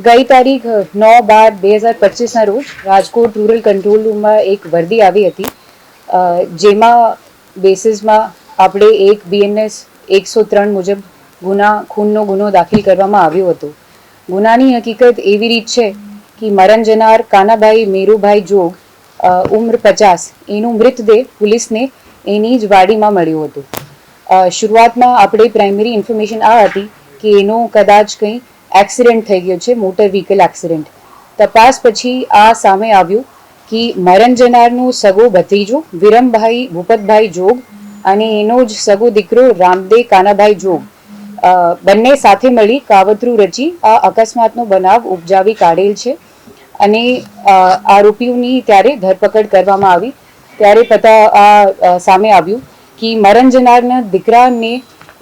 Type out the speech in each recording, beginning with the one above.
ગઈ તારીખ 9/12/2025ના રોજ રાજકોટ રૂરલ કંટ્રોલ રૂમમાં એક વર્દી આવી હતી, જેમાં બેસિસમાં આપણે એક BNS 103 મુજબ ખૂનનો ગુનો દાખલ કરવામાં આવ્યો હતો. ગુનાની હકીકત એવી રીત છે કે મરણ જનાર કાનાભાઈ મેરુભાઈ જોગ, ઉંમર 50, એનું મૃતદેહ પોલીસને એની જ વાડીમાં મળ્યો હતો. શરૂઆતમાં આપણે પ્રાઇમરી ઇન્ફોર્મેશન આ હતી કે એનો કદાચ કંઈ એક્સિડન્ટ થઈ ગયો છે, મોટર વ્હીકલ એક્સિડન્ટ. તપાસ પછી આ સામે આવ્યું કે મરણ જનારનો સગો ભત્રીજો વિરમભાઈ ભૂપતભાઈ જોગ અને એનો જ સગો દીકરો રામદે કાનાભાઈ જોગ, બંને સાથે મળી કાવતરું રચી આ અકસ્માતનો બનાવ ઉપજાવી કાઢેલ છે. અને આરોપીઓની ત્યારે ધરપકડ કરવામાં આવી. ત્યારે સામે આવ્યું કે મરણ જનારના દીકરાને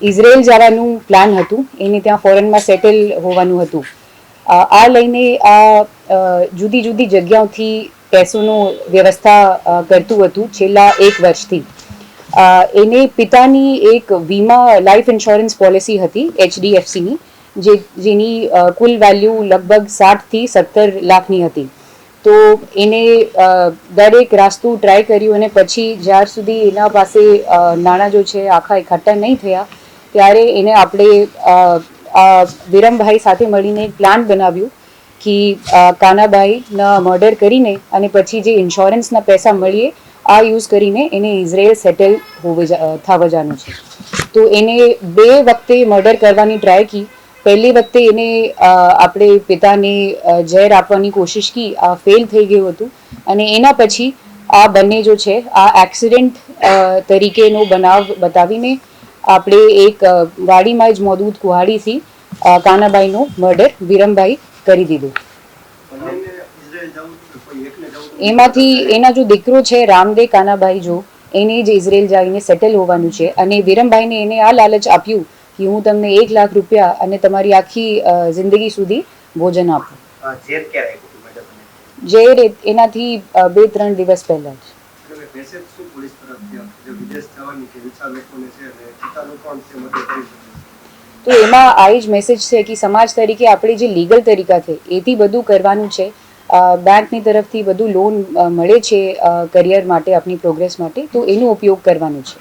ઇઝરાયલ જવાનું પ્લાન હતું, એને ત્યાં ફોરેનમાં સેટલ હોવાનું હતું. આ લઈને જુદી જુદી જગ્યાઓથી પૈસોનો વ્યવસ્થા કરતું હતું છેલ્લા 1 વર્ષથી. એને પિતાની એક વીમા લાઈફ ઇન્સ્યોરન્સ પોલિસી હતી HDFCની, જેની કુલ વેલ્યુ લગભગ 60 થી 17 લાખની હતી. તો એને દરેક રાસ્તું ટ્રાય કર્યું અને પછી જ્યાર સુધી એના પાસે નાણાં જો છે આખા એકઠા નહીં થયા, ત્યારે એને આપણે વિરમભાઈ સાથે મળીને એક પ્લાન બનાવ્યું કે કાનાભાઈના મર્ડર કરીને અને પછી જે ઇન્સ્યોરન્સના પૈસા મળીએ આ યુઝ કરીને એને ઇઝરાયલ સેટલ થવા જવાનું છે. તો એને 2 વખતે મર્ડર કરવાની ટ્રાય કી. પહેલી વખતે એને આપણે પિતાને ઝેર આપવાની કોશિશ કી, આ ફેલ થઈ ગયું હતું. અને એના પછી આ બંને જો છે આ એક્સિડન્ટ તરીકેનો બનાવ બતાવીને આપણે એક ગાડીમાં જ મોજૂદ કુહાડીથી કાનાભાઈનો મર્ડર વિરમભાઈ કરી દીધું. એમાંથી એના જો દીકરો છે રામદે કાનાભાઈ જો, એને જ ઇઝરાયલ જઈને સેટલ હોવાનું છે. અને વિરમભાઈને એને આ લાલચ આપ્યું કે હું તમને 1 લાખ રૂપિયા અને તમારી આખી જિંદગી સુધી ભોજન આપું. ઝેર એનાથી 2-3 દિવસ પહેલા જ. તો એમાં આ જ મેસેજ છે કે સમાજ તરીકે આપણે જે લીગલ તરીકા છે એથી બધું કરવાનું છે. બેંકની તરફથી બધું લોન મળે છે કરિયર માટે, આપણી પ્રોગ્રેસ માટે, તો એનો ઉપયોગ કરવાનો છે.